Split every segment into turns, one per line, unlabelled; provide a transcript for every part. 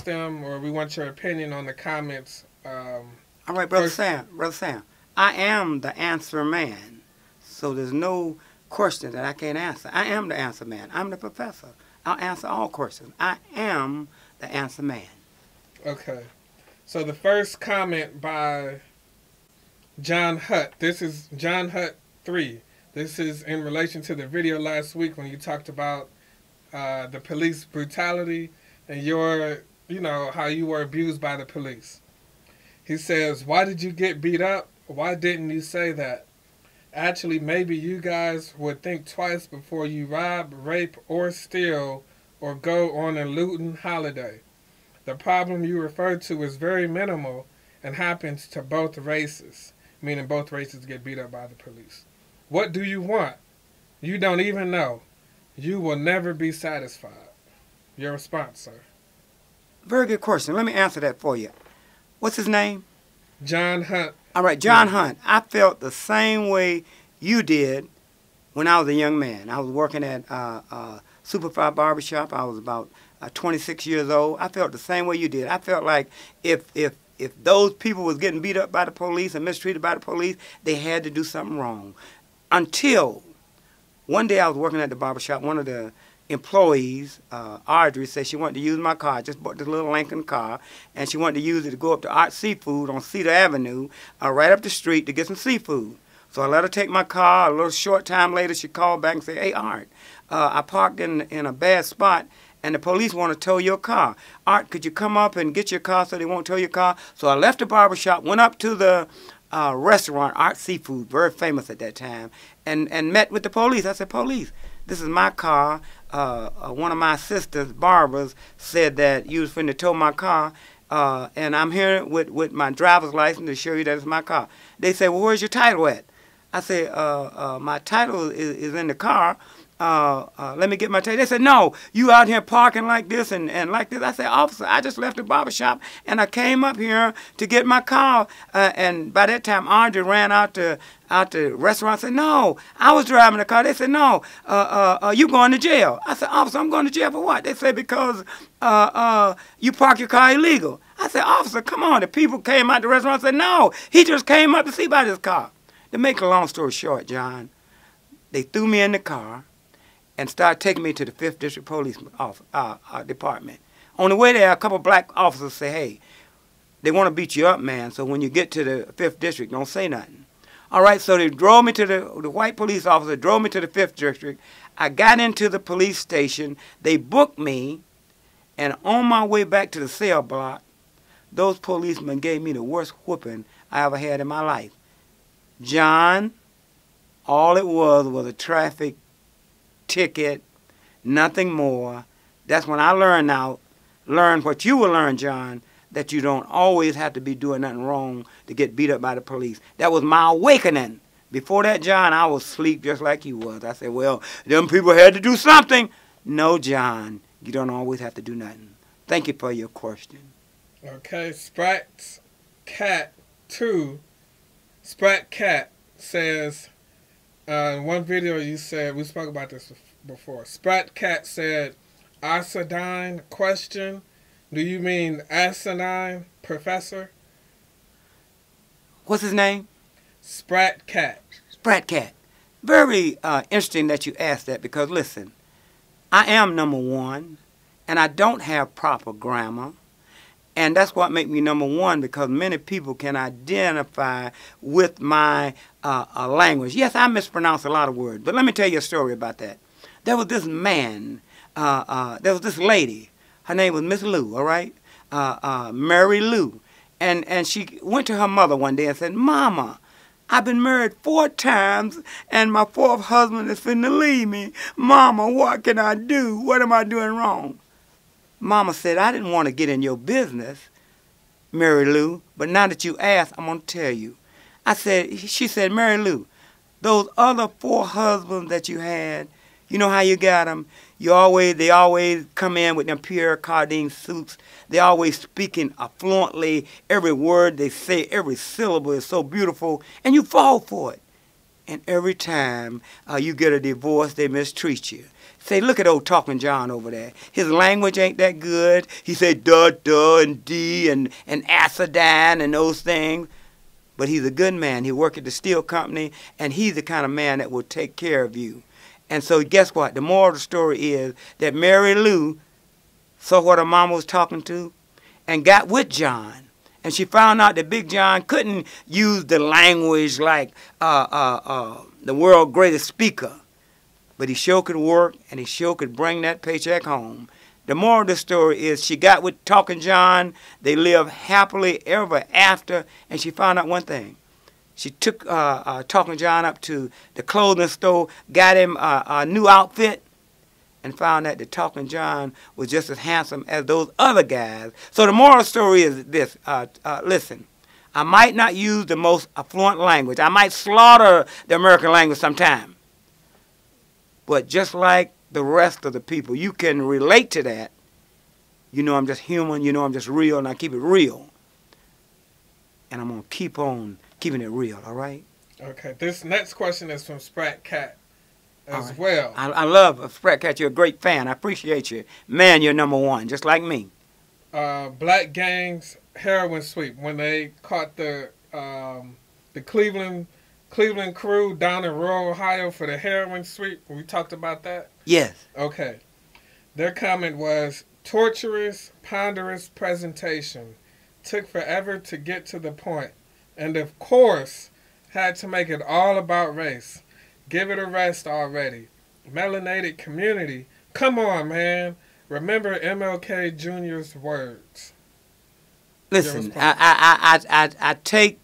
ask them, or we want your opinion on the comments.
All right, Brother Sam, I am the answer man. So there's no question that I can't answer. I am the answer man. I'm the professor. I'll answer all questions. I am the answer man.
Okay. So the first comment by John Hutt. This is John Hutt 3. This is in relation to the video last week when you talked about the police brutality and how you were abused by the police. He says, "Why did you get beat up? Why didn't you say that? Actually, maybe you guys would think twice before you rob, rape, or steal, or go on a looting holiday. The problem you refer to is very minimal and happens to both races," meaning both races get beat up by the police. "What do you want? You don't even know. You will never be satisfied." Your response, sir?
Very good question. Let me answer that for you. What's his name?
John Hunt.
All right, John Hunt. I felt the same way you did when I was a young man. I was working at Superfly Barbershop. I was about 26 years old. I felt the same way you did. I felt like if those people was getting beat up by the police and mistreated by the police, they had to do something wrong. Until one day I was working at the barbershop, one of the employees, Audrey, said she wanted to use my car. I just bought this little Lincoln car, and she wanted to use it to go up to Art Seafood on Cedar Avenue, right up the street to get some seafood. So I let her take my car. A little short time later, she called back and said, "Hey, Art, I parked in a bad spot, and the police want to tow your car. Art, could you come up and get your car so they won't tow your car?" So I left the barbershop, went up to the restaurant, Art Seafood, very famous at that time, and met with the police. I said, "Police, this is my car. One of my sisters, Barbara's, said that you was finna tow my car, and I'm here with my driver's license to show you that it's my car." They said, "Well, where's your title at?" I said, "My title is in the car. Let me get my title." They said, "No, you out here parking like this and like this." I said, "Officer, I just left the barbershop and I came up here to get my car." And by that time, Audrey ran out the restaurant and said, "No, I was driving the car." They said, "No, you going to jail." I said, "Officer, I'm going to jail for what?" They said, "Because you parked your car illegal." I said, "Officer, come on." The people came out the restaurant and said, "No, he just came up to see about his car." To make a long story short, John, they threw me in the car and started taking me to the 5th District Police Department. On the way there, a couple of black officers say, "Hey, they want to beat you up, man, so when you get to the 5th District, don't say nothing." All right, so they drove me to the white police officer, drove me to the 5th District. I got into the police station. They booked me, and on my way back to the cell block, those policemen gave me the worst whooping I ever had in my life. John, all it was a traffic ticket, nothing more. That's when I learned what you will learn, John, that you don't always have to be doing nothing wrong to get beat up by the police. That was my awakening. Before that, John, I was asleep just like you was. I said, "Well, them people had to do something." No, John, you don't always have to do nothing. Thank you for your question.
Okay, Spratt Cat 2. Spratt Cat says, in one video you said, we spoke about this before. Spratt Cat said, "Acidine question. Do you mean asinine, Professor?"
What's his name?
Spratt Cat.
Spratt Cat. Very interesting that you asked that because, listen, I am number one, and I don't have proper grammar. And that's what makes me number one, because many people can identify with my language. Yes, I mispronounce a lot of words, but let me tell you a story about that. There was this man, there was this lady. Her name was Miss Lou, all right? Mary Lou. And she went to her mother one day and said, "Mama, I've been married 4 times, and my 4th husband is finna leave me. Mama, what can I do? What am I doing wrong?" Mama said, "I didn't want to get in your business, Mary Lou, but now that you asked, I'm going to tell you." She said, "Mary Lou, those other 4 husbands that you had, you know how you got them? They always come in with them Pierre Cardin suits. They always speaking fluently. Every word they say, every syllable is so beautiful, and you fall for it. And every time you get a divorce, they mistreat you. Say, look at old Talking John over there. His language ain't that good. He said duh, duh, and D, and acidine, and those things. But he's a good man. He worked at the steel company, and he's the kind of man that will take care of you. And so guess what? The moral of the story is that Mary Lou saw what her mama was talking to and got with John. And she found out that Big John couldn't use the language like the world's greatest speaker. But he sure could work, and he sure could bring that paycheck home. The moral of the story is she got with Talking John. They lived happily ever after, and she found out one thing. She took Talking John up to the clothing store, got him a new outfit, and found out that Talking John was just as handsome as those other guys. So the moral story is this. Listen, I might not use the most affluent language. I might slaughter the American language sometime. But just like the rest of the people, you can relate to that. You know I'm just human. You know I'm just real, and I keep it real. And I'm going to keep on keeping it real, all right?
Okay. This next question is from Spratt Cat as well.
I love Spratt Cat. You're a great fan. I appreciate you. Man, you're number one, just like me.
Black gangs heroin sweep when they caught the Cleveland crew down in rural Ohio for the heroin sweep. We talked about that?
Yes.
Okay. Their comment was, torturous, ponderous presentation. Took forever to get to the point. And of course, had to make it all about race. Give it a rest already. Melanated Community. Come on, man. Remember MLK Jr.'s words.
Listen, I take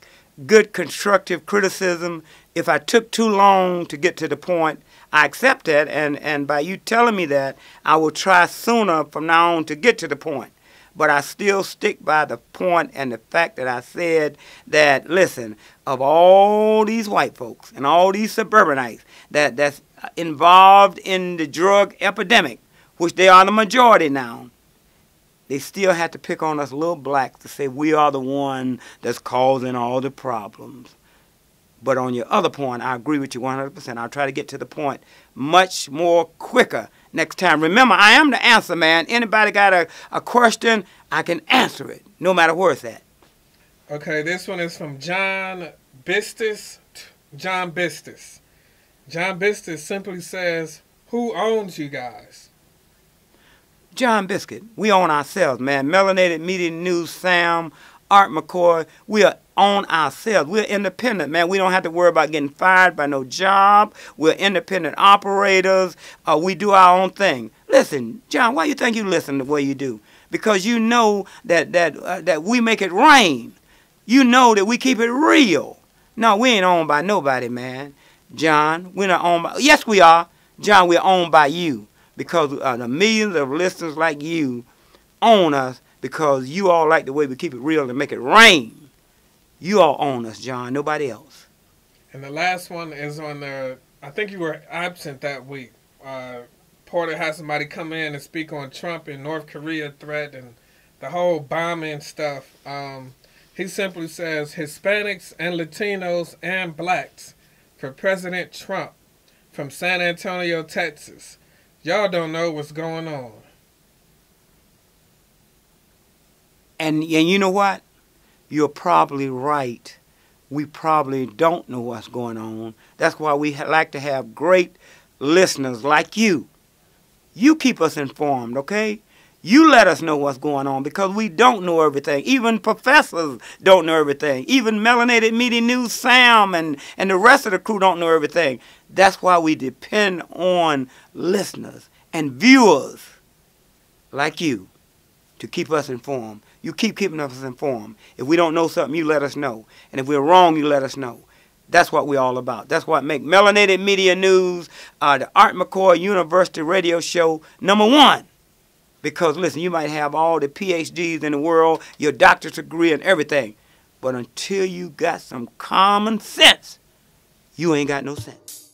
good constructive criticism. If I took too long to get to the point, I accept that, and by you telling me that, I will try sooner from now on to get to the point. But I still stick by the point and the fact that I said that, listen, of all these white folks and all these suburbanites that's involved in the drug epidemic, which they are the majority now, they still have to pick on us little blacks to say we are the one that's causing all the problems. But on your other point, I agree with you 100%. I'll try to get to the point much more quicker next time. Remember, I am the answer man. Anybody got a question, I can answer it, no matter where it's at.
Okay, this one is from John Bistis. John Bistis. John Bistis simply says, who owns you guys?
John Biscuit, we own ourselves, man. Melanated Media News, Sam, Art Mckoy, we are on ourselves. We're independent, man. We don't have to worry about getting fired by no job. We're independent operators. We do our own thing. Listen, John, why you think you listen the way you do? Because you know that we make it rain. You know that we keep it real. No, we ain't owned by nobody, man. John, we're not owned by... Yes, we are. John, we're owned by you. Because the millions of listeners like you own us because you all like the way we keep it real and make it rain. You all own us, John, nobody else.
And the last one is on the, I think you were absent that week. Porter had somebody come in and speak on Trump and North Korea threat and the whole bombing stuff. He simply says, Hispanics and Latinos and blacks for President Trump from San Antonio, Texas. Y'all don't know what's going on.
And you know what? You're probably right. We probably don't know what's going on. That's why we like to have great listeners like you. You keep us informed, okay? You let us know what's going on because we don't know everything. Even professors don't know everything. Even Melanated Media News, Sam, and the rest of the crew don't know everything. That's why we depend on listeners and viewers like you to keep us informed. You keep keeping us informed. If we don't know something, you let us know. And if we're wrong, you let us know. That's what we're all about. That's what makes Melanated Media News, the Art Mckoy University radio show, #1. Because, listen, you might have all the PhDs in the world, your doctorate degree and everything. But until you got some common sense, you ain't got no sense.